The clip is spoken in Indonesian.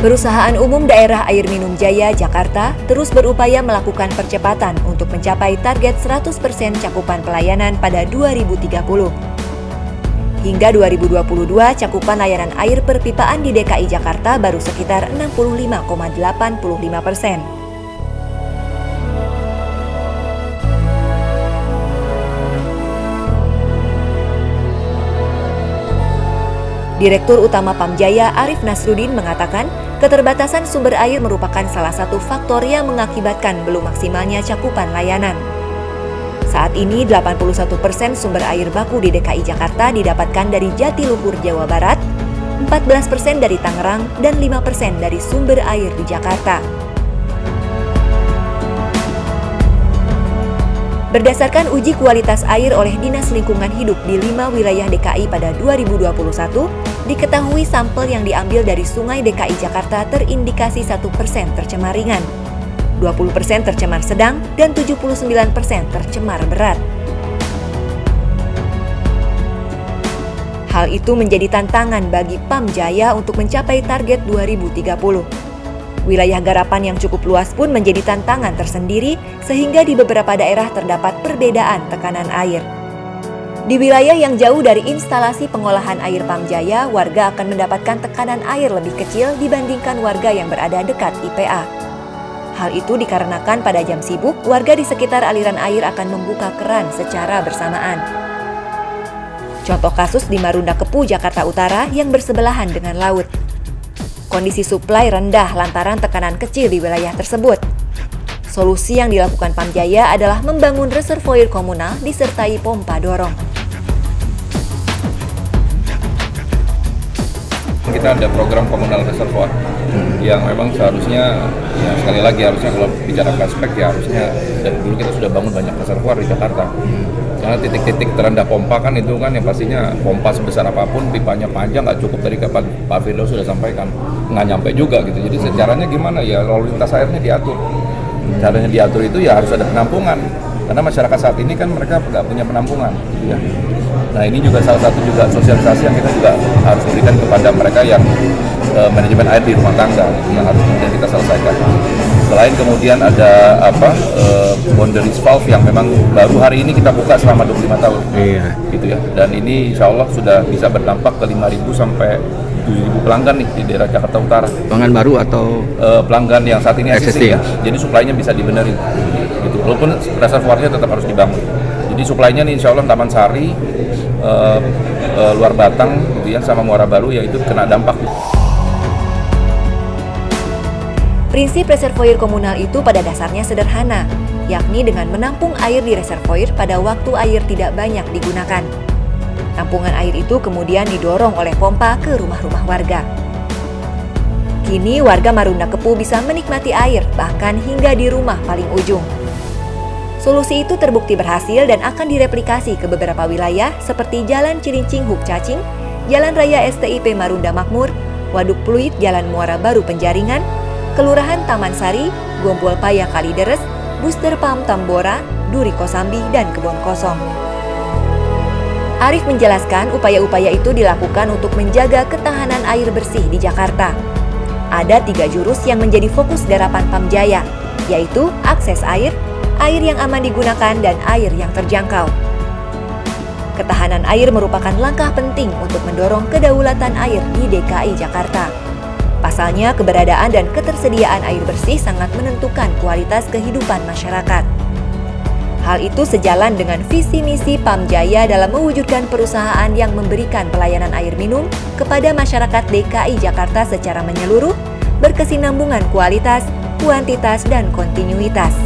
Perusahaan Umum Daerah Air Minum Jaya, Jakarta, terus berupaya melakukan percepatan untuk mencapai target 100% cakupan pelayanan pada 2030. Hingga 2022, cakupan layanan air perpipaan di DKI Jakarta baru sekitar 65,85%. Direktur Utama Pamjaya Arif Nasruddin mengatakan, keterbatasan sumber air merupakan salah satu faktor yang mengakibatkan belum maksimalnya cakupan layanan. Saat ini, 81% sumber air baku di DKI Jakarta didapatkan dari Jatiluhur, Jawa Barat, 14% dari Tangerang, dan 5% dari sumber air di Jakarta. Berdasarkan uji kualitas air oleh Dinas Lingkungan Hidup di 5 wilayah DKI pada 2021, diketahui sampel yang diambil dari Sungai DKI Jakarta terindikasi 1% tercemar ringan, 20% tercemar sedang, dan 79% tercemar berat. Hal itu menjadi tantangan bagi Pamjaya untuk mencapai target 2030. Wilayah garapan yang cukup luas pun menjadi tantangan tersendiri, sehingga di beberapa daerah terdapat perbedaan tekanan air. Di wilayah yang jauh dari instalasi pengolahan air Pamjaya, warga akan mendapatkan tekanan air lebih kecil dibandingkan warga yang berada dekat IPA. Hal itu dikarenakan pada jam sibuk, warga di sekitar aliran air akan membuka keran secara bersamaan. Contoh kasus di Marunda Kepu, Jakarta Utara yang bersebelahan dengan laut. Kondisi suplai rendah lantaran tekanan kecil di wilayah tersebut. Solusi yang dilakukan Pamjaya adalah membangun reservoir komunal disertai pompa dorong. Kita ada program komunal reservoir yang memang seharusnya, ya sekali lagi harusnya kalau bicara flashback ya harusnya dari dulu kita sudah bangun banyak reservoir di Jakarta. Karena titik-titik terendah pompa kan itu kan yang pastinya pompa sebesar apapun pipanya panjang nggak cukup dari kapan Pak Firdaus sudah sampaikan, nggak nyampe juga gitu. Jadi caranya gimana ya, lalu lintas airnya diatur. Caranya diatur itu ya harus ada penampungan, karena masyarakat saat ini kan mereka nggak punya penampungan gitu ya. Nah ini juga salah satu juga sosialisasi yang kita juga harus berikan kepada mereka yang manajemen air di rumah tangga yang harus kemudian kita selesaikan. Selain kemudian ada boundaries valve yang memang baru hari ini kita buka selama 25 tahun. Iya. Gitu ya. Dan ini insya Allah sudah bisa berdampak ke 5.000 sampai 7.000 pelanggan nih di daerah Jakarta Utara. Pelanggan baru atau pelanggan yang saat ini existing ya. Jadi suplainya bisa dibenerin. Gitu. Walaupun reservoirnya tetap harus dibangun. Jadi suplainya nih insya Allah Taman Sari, Luar Batang gitu ya, sama Muara Baru yaitu kena dampak. Prinsip reservoir komunal itu pada dasarnya sederhana, yakni dengan menampung air di reservoir pada waktu air tidak banyak digunakan. Tampungan air itu kemudian didorong oleh pompa ke rumah-rumah warga. Kini warga Marunda Kepu bisa menikmati air bahkan hingga di rumah paling ujung. Solusi itu terbukti berhasil dan akan direplikasi ke beberapa wilayah seperti Jalan Cilincing Huk Cacing, Jalan Raya STIP Marunda Makmur, Waduk Pluit Jalan Muara Baru Penjaringan, Kelurahan Taman Sari, Gompol Paya Kalideres, Booster Pam Tambora, Duri Kosambi, dan Kebon Kosong. Arif menjelaskan upaya-upaya itu dilakukan untuk menjaga ketahanan air bersih di Jakarta. Ada 3 jurus yang menjadi fokus garapan Pamjaya, yaitu akses air yang aman digunakan, dan air yang terjangkau. Ketahanan air merupakan langkah penting untuk mendorong kedaulatan air di DKI Jakarta. Pasalnya, keberadaan dan ketersediaan air bersih sangat menentukan kualitas kehidupan masyarakat. Hal itu sejalan dengan visi misi Pamjaya dalam mewujudkan perusahaan yang memberikan pelayanan air minum kepada masyarakat DKI Jakarta secara menyeluruh, berkesinambungan kualitas, kuantitas, dan kontinuitas.